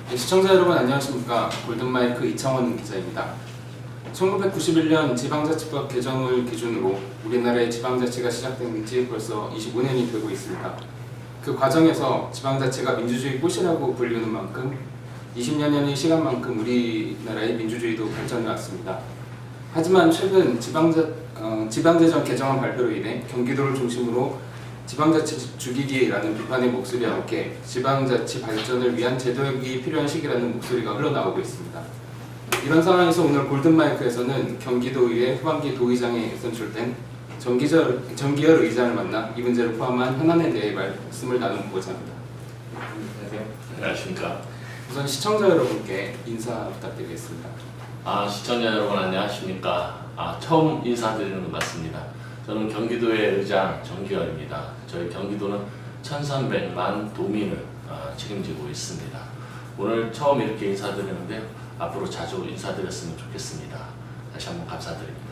네, 시청자 여러분 안녕하십니까. 골든마이크 이창원 기자입니다. 1991년 지방자치법 개정을 기준으로 우리나라의 지방자치가 시작된 지 벌써 25년이 되고 있습니다. 그 과정에서 지방자치가 민주주의 꽃이라고 불리는 만큼 20여년의 시간만큼 우리나라의 민주주의도 발전해 왔습니다. 하지만 최근 지방재정 개정안 발표로 인해 경기도를 중심으로 지방자치 죽이기라는 비판의 목소리와 함께 지방자치 발전을 위한 제도혁이 필요한 시기라는 목소리가 흘러나오고 있습니다. 이런 상황에서 오늘 골든마이크에서는 경기도의회 후반기 도의장에 선출된 정기열 의장을 만나 이 문제를 포함한 현안에 대해 말씀을 나누고자 합니다. 안녕하세요. 안녕하십니까. 우선 시청자 여러분께 인사 부탁드리겠습니다. 시청자 여러분 안녕하십니까. 처음 인사드리는 것 같습니다. 저는 경기도의 의장 정기열입니다. 저희 경기도는 1300만 도민을 책임지고 있습니다. 오늘 처음 이렇게 인사드리는데 앞으로 자주 인사드렸으면 좋겠습니다. 다시 한번 감사드립니다.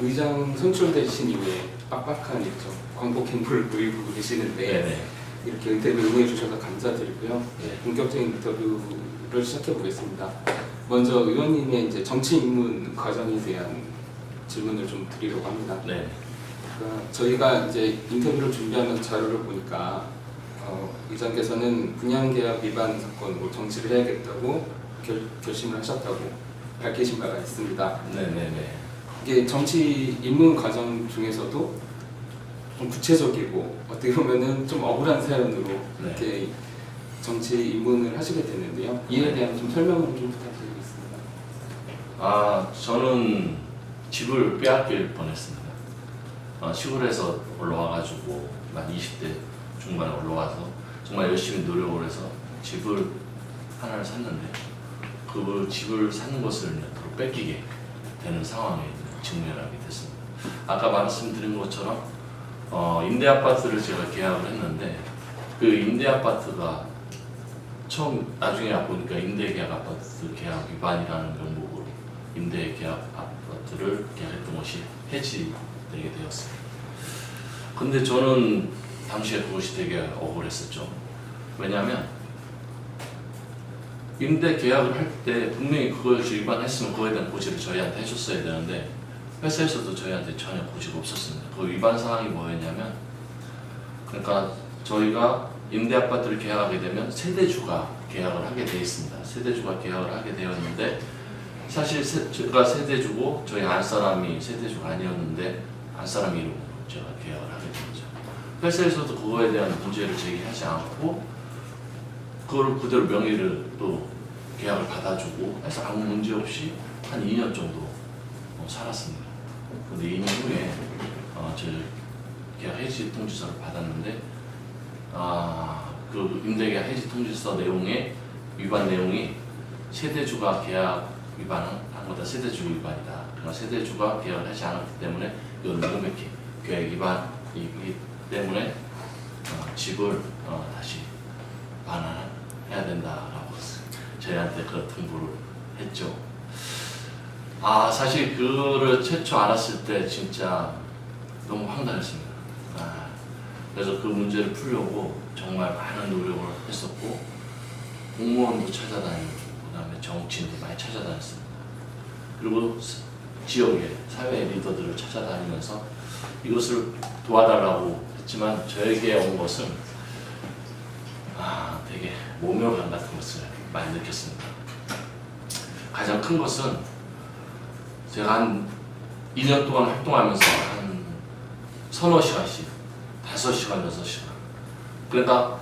의장 선출되신 이후에 빡빡한 일정, 광복 행보를 보이고 계시는데 네네. 이렇게 인터뷰 응해 주셔서 감사드리고요. 네. 본격적인 인터뷰를 시작해 보겠습니다. 먼저 의원님의 이제 정치 입문 과정에 대한 질문을 좀 드리려고 합니다. 네. 그러니까 저희가 이제 인터뷰를 준비하면서 자료를 보니까 의장께서는 분양계약 위반 사건으로 정치를 해야겠다고 결심을 하셨다고 밝히신 바가 있습니다. 네네네. 이게 정치 입문 과정 중에서도 좀 구체적이고 어떻게 보면은 좀 억울한 사연으로 네. 이렇게 정치 입문을 하시게 됐는데요. 이에 대한 좀 설명을 좀 부탁드리겠습니다. 저는 집을 빼앗길 뻔했습니다. 시골에서 올라와가지고 만 20대 중반에 올라와서 정말 열심히 노력을 해서 집을 하나를 샀는데 그 집을 사는 것을 또 뺏기게 되는 상황에 직면하게 됐습니다. 아까 말씀드린 것처럼 임대 아파트를 제가 계약을 했는데 그 임대 아파트가 나중에 보니까 임대 계약 아파트 계약 위반이라는 명목으로 임대 계약 아파트를 계약했던 것이 해지되게 되었습니다. 근데 저는 당시에 그것이 되게 억울했었죠. 왜냐하면 임대 계약을 할 때 분명히 그것이 위반했으면 그거에 대한 고지를 저희한테 해줬어야 되는데 회사에서도 저희한테 전혀 고지가 없었습니다. 그 위반 사항이 뭐였냐면, 그러니까 저희가 임대 아파트를 계약하게 되면 세대주가 계약을 하게 돼 있습니다. 세대주가 계약을 하게 되었는데 사실 제가 세대주고 저희 안사람이 세대주가 아니었는데 안사람 이름으로 제가 계약을 하게 된 거죠. 회사에서도 그거에 대한 문제를 제기하지 않고 그걸 그대로 명의를 또 계약을 받아주고 해서 아무 문제 없이 한 2년 정도 살았습니다. 근데 2년 후에 저희 계약 해지 통지서를 받았는데 그 임대계약 해지 통지서 내용의 위반 내용이 세대주가 계약 위반한 거다. 세대주 위반이다. 그러나 세대주가 계약을 하지 않았기 때문에 이건 명백히 계약 위반이기 때문에 집을 다시 반환해야 된다라고 저희한테 그 통보를 했죠. 사실 그거를 최초 알았을 때 진짜 너무 황당했습니다. 그래서 그 문제를 풀려고 정말 많은 노력을 했었고 공무원도 찾아다니고 그다음에 정치인도 많이 찾아다녔습니다. 그리고 지역의 사회 리더들을 찾아다니면서 이것을 도와달라고 했지만 저에게 온 것은 되게 모멸감 같은 것을 많이 느꼈습니다. 가장 큰 것은 제가 한 2년 동안 활동하면서 한 서너 시간씩 5시간, 6시간 그러니까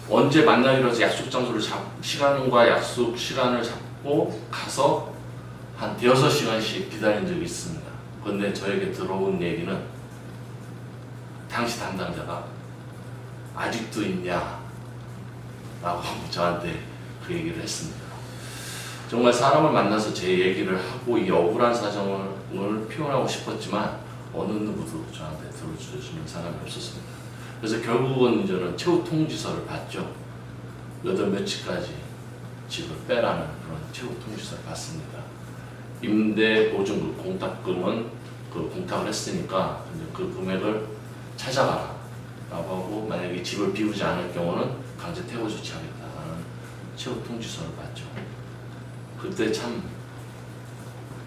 언제 만나기로 해서 약속 장소를 시간과 약속 시간을 잡고 가서 한 6시간씩 기다린 적이 있습니다. 그런데 저에게 들어온 얘기는 당시 담당자가 아직도 있냐 라고 저한테 그 얘기를 했습니다. 정말 사람을 만나서 제 얘기를 하고 이 억울한 사정을 표현하고 싶었지만 어느 누구도 저한테 들어주시는 사람이 없었습니다. 그래서 결국은 저는 최후 통지서를 받죠. 몇 월 며칠까지 집을 빼라는 그런 최후 통지서를 받습니다. 임대 보증금 공탁금은 공탁을 했으니까 그 금액을 찾아가라 라고 하고 만약에 집을 비우지 않을 경우는 강제 퇴거 조치하겠다라는 최후 통지서를 받죠. 그때 참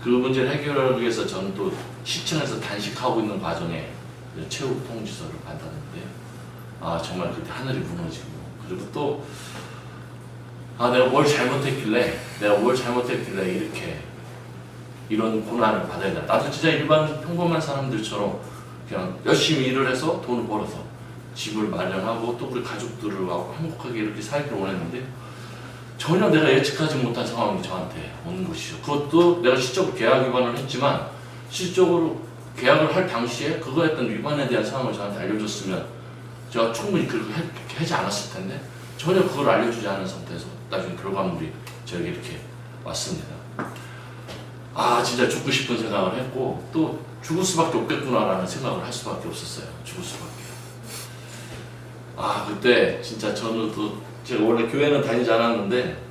그 문제를 해결하기 위해서 저는 또 시청에서 단식하고 있는 과정에 최후 통지서를 받았는데 정말 그때 하늘이 무너지고, 그리고 또 내가 뭘 잘못했길래 이렇게 이런 고난을 받아야 돼. 나도 진짜 일반 평범한 사람들처럼 그냥 열심히 일을 해서 돈을 벌어서 집을 마련하고 또 우리 가족들하고 행복하게 이렇게 살기를 원했는데 전혀 내가 예측하지 못한 상황이 저한테 오는 것이죠. 그것도 내가 실적으로 계약 위반을 했지만 실적으로 계약을 할 당시에 그거에 어떤 위반에 대한 상황을 저한테 알려줬으면 제가 충분히 그렇게 하지 않았을 텐데 전혀 그걸 알려주지 않은 상태에서 나중에 결과물이 저에게 이렇게 왔습니다. 진짜 죽고 싶은 생각을 했고 또 죽을 수밖에 없겠구나라는 생각을 할 수밖에 없었어요. 죽을 수밖에. 그때 진짜 저는 또 제가 원래 교회는 다니지 않았는데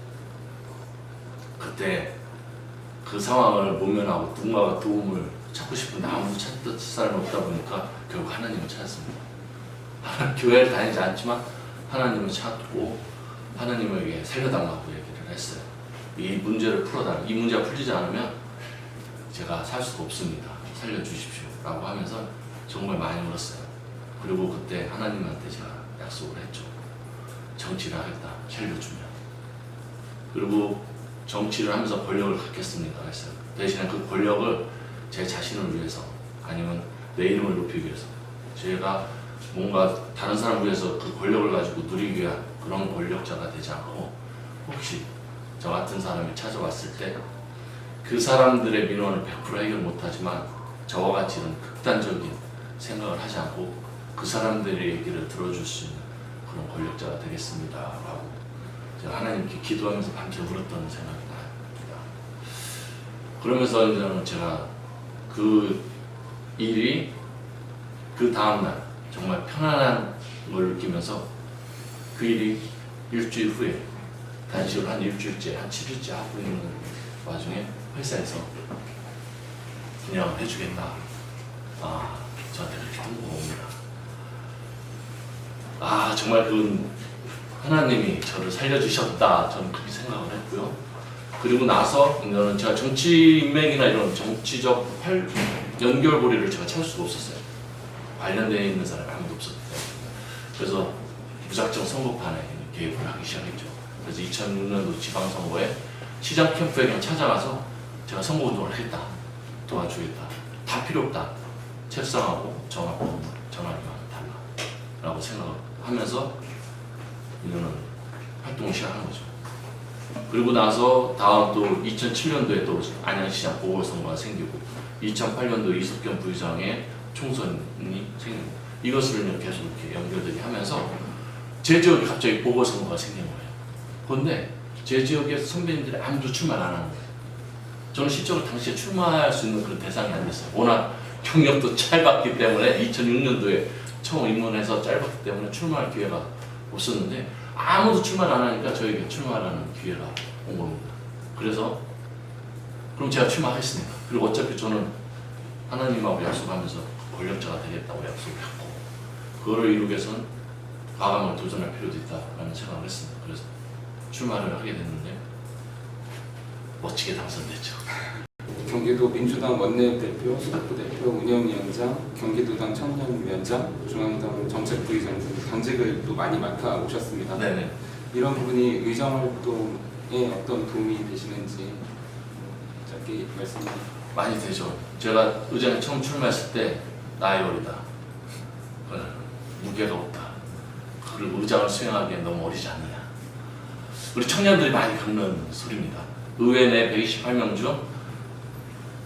그때 그 상황을 모면하고 누군가가 도움을 찾고 싶은데 아무도 찾을 사람이 없다 보니까 결국 하나님을 찾았습니다. 교회를 다니지 않지만 하나님을 찾고 하나님에게 살려달라고 얘기를 했어요. 이 문제를 풀어달라. 이 문제가 풀리지 않으면 제가 살 수가 없습니다. 살려주십시오. 라고 하면서 정말 많이 울었어요. 그리고 그때 하나님한테 제가 약속을 했죠. 정치를 하겠다. 살려주면. 그리고 정치를 하면서 권력을 갖겠습니다. 했어요. 대신에 그 권력을 제 자신을 위해서 아니면 내 이름을 높이기 위해서 제가 뭔가 다른 사람을 위해서 그 권력을 가지고 누리기 위한 그런 권력자가 되지 않고 혹시 저 같은 사람이 찾아왔을 때 그 사람들의 민원을 100% 해결 못하지만 저와 같이 이런 극단적인 생각을 하지 않고 그 사람들의 얘기를 들어줄 수 있는 그런 권력자가 되겠습니다 라고 제가 하나님께 기도하면서 밤새 울었던 생각이 납니다. 그러면서 저는 제가 그 일이 그 다음날 정말 편안한 걸 느끼면서 그 일이 일주일 후에 단식을 한 일주일째, 한 7일째 하고 있는 와중에 회사에서 그냥 해주겠다. 저한테 그렇게 통보가 옵니다. 정말 그 하나님이 저를 살려주셨다. 저는 그렇게 생각을 했고요. 그리고 나서 저는 제가 정치 인맥이나 이런 정치적 연결고리를 제가 찾을 수가 없었어요. 관련되어 있는 사람이 아무도 없었기 때문에. 그래서 무작정 선거판에 개입을 하기 시작했죠. 그래서 2006년도 지방선거에 시장 캠프에 그냥 찾아가서 제가 선거운동을 하겠다. 도와주겠다. 다 필요 없다. 책상하고 정하고 전화기만 달라. 라고 생각하면서 이거는 활동을 시작한 거죠. 그리고 나서 다음 또 2007년도에 또 안양시장 보궐선거가 생기고 2008년도 이석경 부의장의 총선이 생기고 이것을 계속 이렇게 연결되게 하면서 제 지역에 갑자기 보궐선거가 생긴 거예요. 그런데 제 지역에 선배님들이 아무도 출마를 안 하는 거예요. 저는 실적으로 당시에 출마할 수 있는 그런 대상이 안 됐어요. 워낙 경력도 짧았기 때문에 2006년도에 처음 입문해서 짧았기 때문에 출마할 기회가 없었는데 아무도 출마를 안 하니까 저에게 출마하는 기회가 온 겁니다. 그래서 그럼 제가 출마하겠습니다. 그리고 어차피 저는 하나님하고 약속하면서 권력자가 되겠다고 약속을 했고 그거를 이루기 위해서는 과감하게 도전할 필요도 있다라는 생각을 했습니다. 그래서 출마를 하게 됐는데 멋지게 당선됐죠. 경기도 민주당 원내대표, 수석부 대표, 운영위원장, 경기도당 청년위원장, 중앙당 정책부의장 등 당직을 또 많이 맡아 오셨습니다. 네네. 이런 부분이 의정활동에 어떤 도움이 되시는지 짧게 말씀해 주세요. 많이 되죠. 제가 의장에 처음 출마했을 때 나이 어리다. 무게가 없다. 그리고 의장을 수행하기엔 너무 어리지 않느냐. 우리 청년들이 많이 겪는 소리입니다. 의회 내 128명 중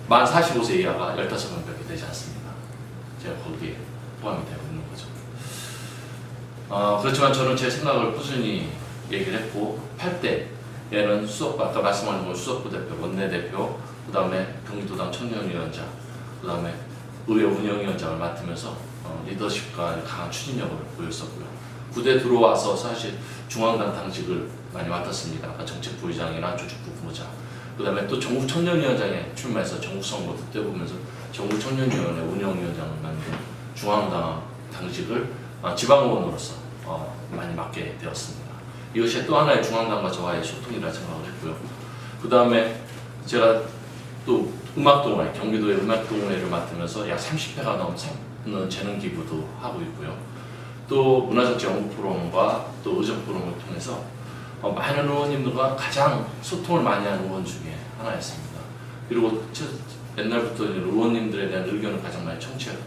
만 45세 이하가 15명밖에 되지 않습니다. 제가 거기에 포함이 되어 있는 거죠. 그렇지만 저는 제 생각을 꾸준히 얘기를 했고 8대에는 수석부, 아까 말씀하신 건 수석부 대표, 원내대표, 그 다음에 경기도당 청년위원장, 그 다음에 의회 운영위원장을 맡으면서 리더십과 강한 추진력을 보였었고요. 부대 들어와서 사실 중앙당 당직을 많이 맡았습니다. 아까 정책부의장이나 조직부 부부장, 그 다음에 또 전국청년위원장에 출마해서 전국선거 그때 보면서 전국청년위원회 운영위원장을 맡는 중앙당 당직을 지방의원으로서 많이 맡게 되었습니다. 이것이 또 하나의 중앙당과 저와의 소통이라 생각을 했고요. 그 다음에 제가 또 음악동호회, 경기도의 음악동호회를 맡으면서 약 30회가 넘는 재능 기부도 하고 있고요. 또 문화정치 연구 포럼과 또 의정 포럼을 통해서 많은 의원님들과 가장 소통을 많이 하는 의원 중에 하나였습니다. 그리고 옛날부터 의원님들에 대한 의견을 가장 많이 청취하고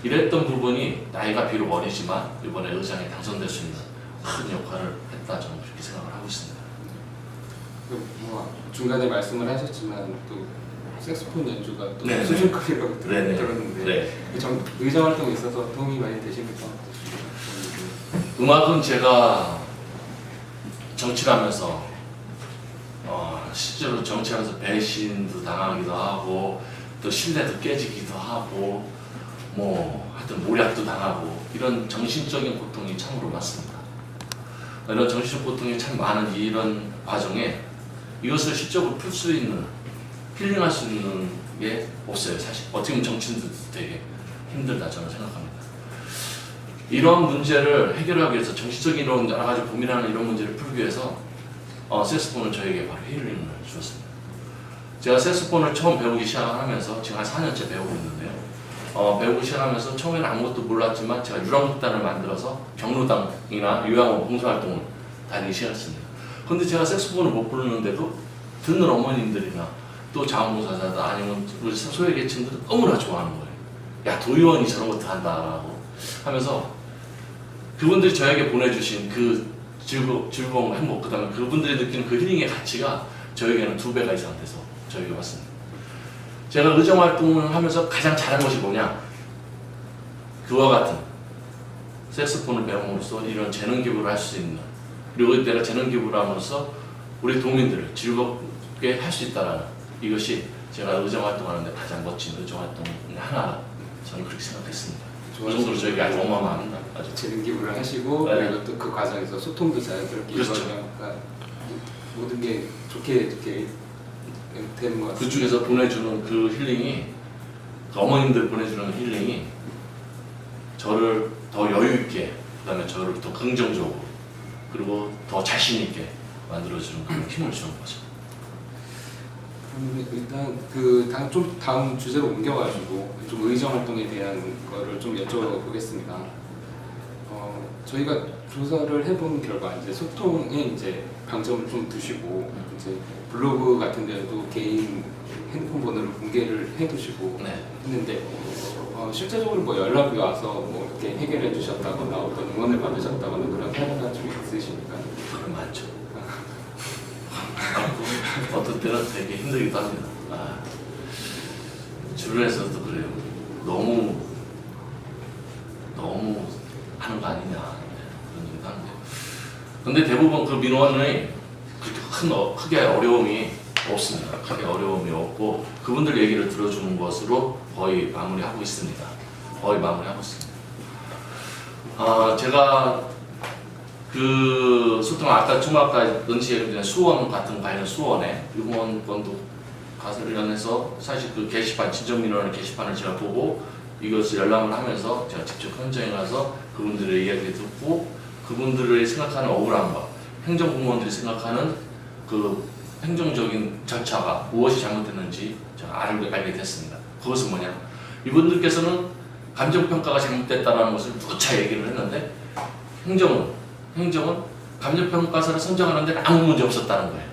이랬던 부분이 나이가 비록 어리지만 이번에 의장에 당선될 수 있는 큰 역할을 했다, 저는 그렇게 생각을 하고 있습니다. 뭐 중간에 말씀을 하셨지만 또 색소폰 연주가 또 네네. 수준급이라고 네네. 들었는데 네. 의정 활동에 있어서 도움이 많이 되십니까? 음악은 제가 정치를 하면서 실제로 정치하면서 배신도 당하기도 하고 또 신뢰도 깨지기도 하고 뭐 하여튼 모략도 당하고 이런 정신적인 고통이 참으로 많습니다. 이런 정신적 고통이 참 많은 이런 과정에 이것을 실적으로 풀 수 있는, 힐링할 수 있는 게 없어요. 사실 어떻게 보면 정치인들도 되게 힘들다 저는 생각합니다. 이런 문제를 해결하기 위해서 정치적인 이런 여러 가지 고민하는 이런 문제를 풀기 위해서 색소폰은 저에게 바로 힐링을 주었습니다. 제가 색소폰을 처음 배우기 시작하면서 지금 한 4년째 배우고 있는데요. 배우기 시작하면서 처음에는 아무것도 몰랐지만 제가 유랑극단을 만들어서 경로당이나 요양원 봉사활동을 다니기 시작했습니다. 그런데 제가 색소폰을 못 부르는데도 듣는 어머님들이나 또 자원봉사자다 아니면 우리 소외계층들은 너무나 좋아하는 거예요. 야, 도의원이 저런 것도 한다라고 하면서 그분들이 저에게 보내주신 그 즐거움, 행복, 그 다음에 그분들이 느끼는 그 힐링의 가치가 저에게는 2배가 이상 돼서 저에게 왔습니다. 제가 의정활동을 하면서 가장 잘한 것이 뭐냐? 그와 같은 색소폰을 배움으로써 이런 재능 기부를 할 수 있는, 그리고 내가 재능 기부를 함으로써 우리 도민들을 즐겁게 할 수 있다는 이것이 제가 의정활동하는데 가장 멋진 의정활동 하나, 저는 그렇게 생각했습니다. 그 정도로 저에게 아주 어마어마합니다. 아주 재능 기부를 하시고 네. 그리고 또 그 과정에서 소통도 자연스럽게 그렇죠. 이루어지니까 모든 게 좋게 되는 것 같습니다. 그쪽에서 보내주는 그 힐링이, 그 어머님들 보내주는 힐링이 저를 더 여유있게, 그 다음에 저를 더 긍정적으로, 그리고 더 자신있게 만들어주는 그런 힘을 주는 거죠. 일단 다음 주제로 옮겨가지고 좀 의정 활동에 대한 거를 좀 여쭤보겠습니다. 저희가 조사를 해본 결과 이제 소통에 이제 방점을 좀 두시고 이제 블로그 같은 데도 개인 핸드폰 번호를 공개를 해두시고 네. 했는데 실제적으로 뭐 연락이 와서 뭐 이렇게 해결해 주셨다거나 어떤 응원을 받으셨다거나 그런 사례가 좀 있으십니까? 그건 많죠. 어떤 때는 되게 힘들기도 합니다. 주변에서도 그래요. 너무 하는 거 아니냐, 그런 얘기도 하는데. 근데 대부분 그 민원이 그렇게 크게 어려움이 없습니다. 크게 어려움이 없고 그분들 얘기를 들어주는 것으로 거의 마무리하고 있습니다. 제가 그 소통 아까 좀 아까 은지 얘기한 수원 같은 관련 수원에 유무원권도 관련해서 사실 그 게시판 진정민원의 게시판을 제가 보고 이것을 열람을 하면서 제가 직접 현장에 가서 그분들의 이야기 듣고 그분들의 생각하는 억울함과 행정공무원들이 생각하는 그 행정적인 절차가 무엇이 잘못됐는지 제가 알게 됐습니다. 그것은 뭐냐? 이분들께서는 감정평가가 잘못됐다는 것을 누차 얘기를 했는데 행정은 감정평가사를 선정하는 데는 아무 문제 없었다는 거예요.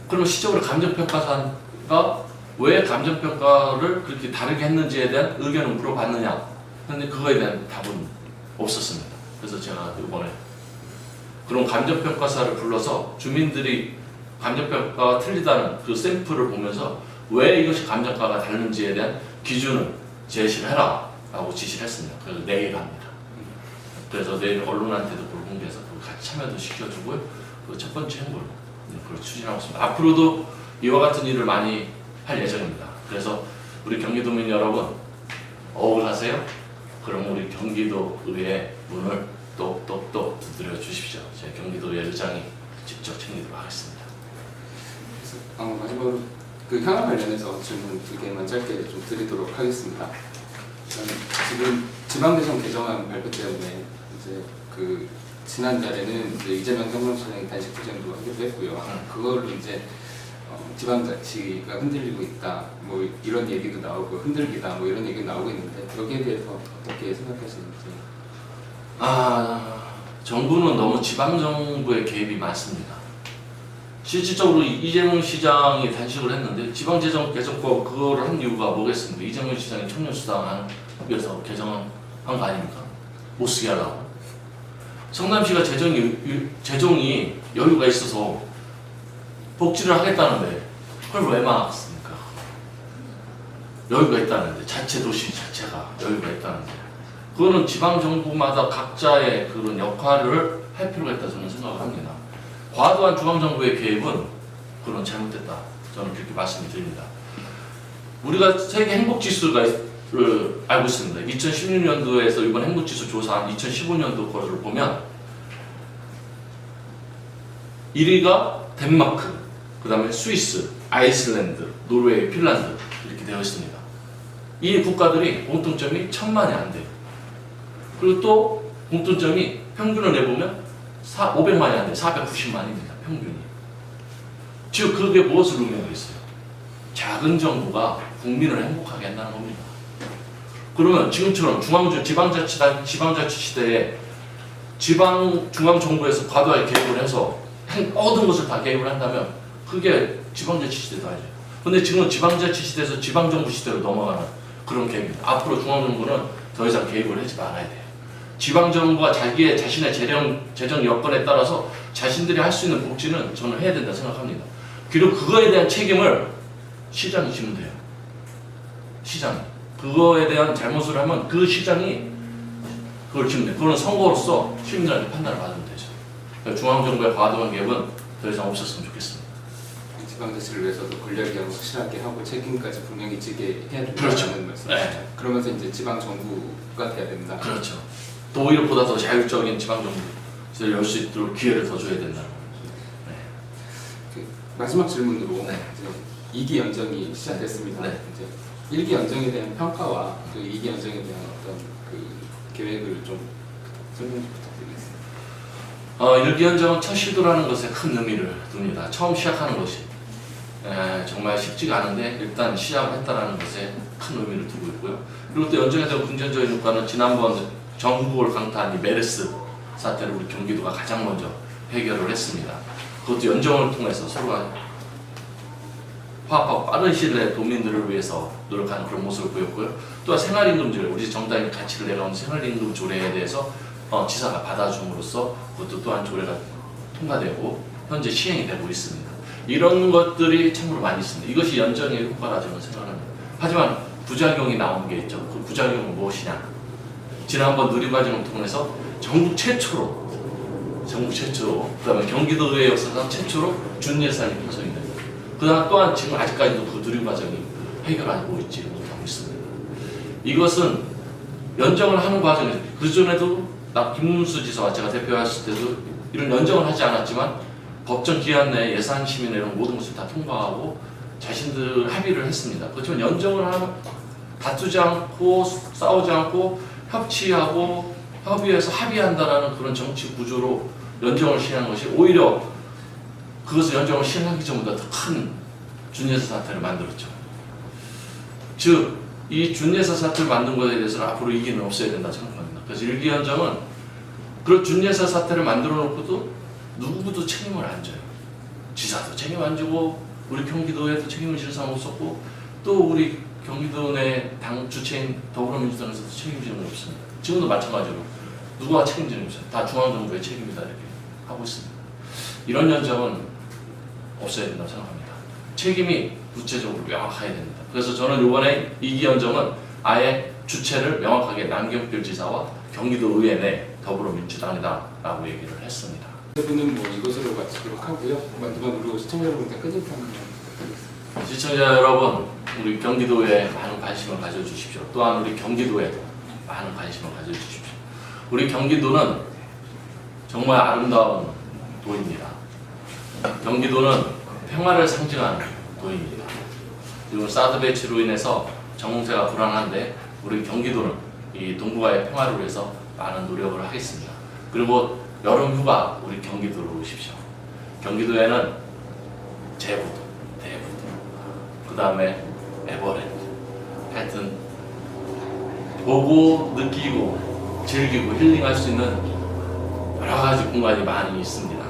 그러면 시적으로 감정평가사가 왜 감정평가를 그렇게 다르게 했는지에 대한 의견을 물어봤느냐? 그런데 그거에 대한 답은 없었습니다. 그래서 제가 이번에 그런 감정평가사를 불러서 주민들이 감정평가가 틀리다는 그 샘플을 보면서 왜 이것이 감정평가가 다른지에 대한 기준을 제시를 해라 라고 지시를 했습니다. 그래서 내일 합니다. 그래서 내일 언론한테도 그걸 공개해서 같이 참여도 시켜주고요. 그 첫 번째 행보를 그걸 추진하고 있습니다. 앞으로도 이와 같은 일을 많이 할 예정입니다. 그래서 우리 경기도민 여러분 억울하세요? 그럼 우리 경기도의회 문을 똑똑똑 두드려 주십시오. 제 경기도의 의장이 직접 챙기도록 하겠습니다. 마지막으로 그 향후 관련해서 질문 2개만 짧게 좀 드리도록 하겠습니다. 지금 지방대장 개정안 발표 때문에 이제 그 지난달에는 이제 이재명 경남시장이 단식 투쟁도 하기도 했고요. 그걸로 이제 지방자치가 흔들리고 있다, 뭐 이런 얘기도 나오고 흔들기다, 뭐 이런 얘기도 나오고 있는데 여기에 대해서 어떻게 생각하시는지? 정부는 너무 지방정부의 개입이 많습니다. 실질적으로 이재명 시장이 단식을 했는데 지방재정 개정법 그거를 한 이유가 뭐겠습니까? 이재명 시장이 청년수당 위해서 개정한 거 아닙니까? 못 쓰게 하려고. 성남시가 재정이 여유가 있어서 복지를 하겠다는데 그걸 왜 막았습니까? 여유가 있다는데, 자체 도시 자체가 여유가 있다는데, 그거는 지방 정부마다 각자의 그런 역할을 할 필요가 있다 저는 생각을 합니다. 과도한 중앙 정부의 개입은 그런 잘못됐다 저는 그렇게 말씀을 드립니다. 우리가 세계 행복 지수를 알고 있습니다. 2016년도에서 이번 행복 지수 조사한 2015년도 거를 보면 1위가 덴마크, 그 다음에 스위스, 아이슬란드, 노르웨이, 핀란드 이렇게 되어 있습니다. 이 국가들이 공통점이 1000만이 안 돼요. 그리고 또 공통점이 평균을 내보면 500만이 안 돼요. 490만입니다. 평균이. 즉 그게 무엇을 의미하겠어요? 작은 정부가 국민을 행복하게 한다는 겁니다. 그러면 지금처럼 지방자치 시대에 중앙정부에서 과도하게 개입을 해서 모든 것을 다 개입을 한다면 그게 지방자치 시대도 아니죠. 근데 지금은 지방자치 시대에서 지방정부 시대로 넘어가는 그런 개입입니다. 앞으로 중앙정부는 더 이상 개입을 하지 말아야 돼요. 지방정부가 자신의 재정 여건에 따라서 자신들이 할 수 있는 복지는 저는 해야 된다 생각합니다. 그리고 그거에 대한 책임을 시장이 지면 돼요. 시장이. 그거에 대한 잘못을 하면 그 시장이 그걸 지면 돼요. 그거는 선거로서 시민들한테 판단을 받으면 되죠. 그러니까 중앙정부의 과도한 개입은 더 이상 없었으면 좋겠습니다. 지방자치를 위해서도 권력이 확실하게 하고 책임까지 분명히 지게 해야 된다는 그렇죠. 말씀이시죠. 네. 그러면서 이제 지방정부가 돼야 된다. 그렇죠. 또 오히려 보다 더 자율적인 지방정부를 열 수 있도록 기회를 더 줘야 된다는 거죠. 네. 마지막 질문으로 네. 이제 2기 연정이 시작됐습니다. 네. 이제 1기 연정에 대한 평가와 그 2기 연정에 대한 어떤 그 계획을 좀 설명 좀 부탁드리겠습니다. 1기 연정은 첫 시도라는 것에 큰 의미를 둡니다. 처음 시작하는 것이 정말 쉽지가 않은데 일단 시작을 했다는 것에 큰 의미를 두고 있고요. 그리고 또 연정에 대한 긍정적인 효과는 지난번 전국을 강타한 이 메르스 사태를 우리 경기도가 가장 먼저 해결을 했습니다. 그것도 연정을 통해서 서로가 화합하고 빠른 시일 내에 도민들을 위해서 노력하는 그런 모습을 보였고요. 또한 생활임금조례, 우리 정당의 가치를 내려오는 생활임금 조례에 대해서 지사가 받아줌으로써 그것도 또한 조례가 통과되고 현재 시행이 되고 있습니다. 이런 것들이 참으로 많이 있습니다. 이것이 연정의 효과라 저는 생각합니다. 하지만 부작용이 나온 게 있죠. 그 부작용은 무엇이냐? 지난번 누리과정을 통해서 전국 최초로 그다음에 경기도의 역사상 최초로 준예산이 편성이 됩니다. 그다음 또한 지금 아직까지도 그 누리과정이 해결하고 있지 못하고 있습니다. 이것은 연정을 하는 과정에서 그전에도 김문수 지사와 제가 대표했을 때도 이런 연정을 하지 않았지만 법정 기한 내에 예산 심의 내용 모든 것을 다 통과하고 자신들 합의를 했습니다. 그렇지만 연정을 하면 다투지 않고 싸우지 않고 협치하고 협의해서 합의한다라는 그런 정치 구조로 연정을 시행한 것이 오히려 그것을 연정을 시행하기 전보다 더 큰 준예사 사태를 만들었죠. 즉, 이 준예사 사태를 만든 것에 대해서는 앞으로 이기는 없어야 된다 생각합니다. 그래서 일기 연정은 그런 준예사 사태를 만들어 놓고도 누구도 책임을 안 져요. 지사도 책임 안 지고 우리 경기도에도 책임을 질 사람 없었고 또 우리 경기도 내 당 주체인 더불어민주당에서도 책임지는 게 없습니다. 지금도 마찬가지로 누가 책임지는 게 없어요. 다 중앙정부의 책임이다 이렇게 하고 있습니다. 이런 연정은 없어야 된다고 생각합니다. 책임이 구체적으로 명확해야 됩니다. 그래서 저는 이번에 2기 연정은 아예 주체를 명확하게 남경필 지사와 경기도 의회 내 더불어민주당이다라고 얘기를 했습니다. 대표는 뭐 이것으로 마치도록 하고요. 마지막으로 시청자 여러분께 끝인사 한번 부탁드리겠습니다. 시청자 여러분, 우리 경기도에 많은 관심을 가져주십시오. 또한 우리 경기도에도 많은 관심을 가져주십시오. 우리 경기도는 정말 아름다운 도입니다. 경기도는 평화를 상징하는 도입니다. 지금 사드 배치로 인해서 정세가 불안한데 우리 경기도는 이 동북아의 평화를 위해서 많은 노력을 하겠습니다. 그리고 여름 휴가 우리 경기도로 오십시오. 경기도에는 제부도, 대부도, 그 다음에 에버랜드, 하여튼 보고 느끼고 즐기고 힐링할 수 있는 여러 가지 공간이 많이 있습니다.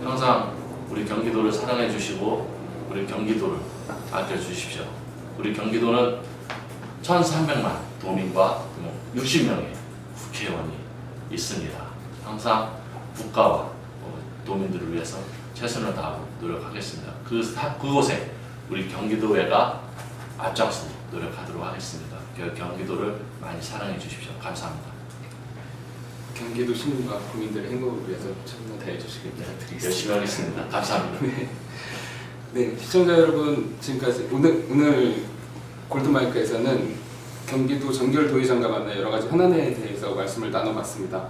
항상 우리 경기도를 사랑해 주시고 우리 경기도를 아껴 주십시오. 우리 경기도는 1,300만 도민과 60명의 국회의원이 있습니다. 항상 국가와 도민들을 위해서 최선을 다하고 노력하겠습니다. 그곳에 우리 경기도회가 앞장서 노력하도록 하겠습니다. 경기도를 많이 사랑해 주십시오. 감사합니다. 경기도 시민과 국민들의 행복을 위해서 최선을 다해 주시길 부탁드리겠습니다. 열심히 하겠습니다. 감사합니다. 네, 시청자 여러분, 지금까지 오늘 골든마이크에서는 경기도 정결도의장과 만나 여러 가지 현안에 대해서 말씀을 나눠봤습니다.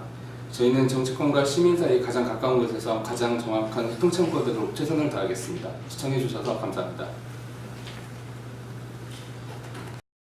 저희는 정치권과 시민 사이 가장 가까운 곳에서 가장 정확한 소통 창구가 되도록 최선을 다하겠습니다. 시청해 주셔서 감사합니다.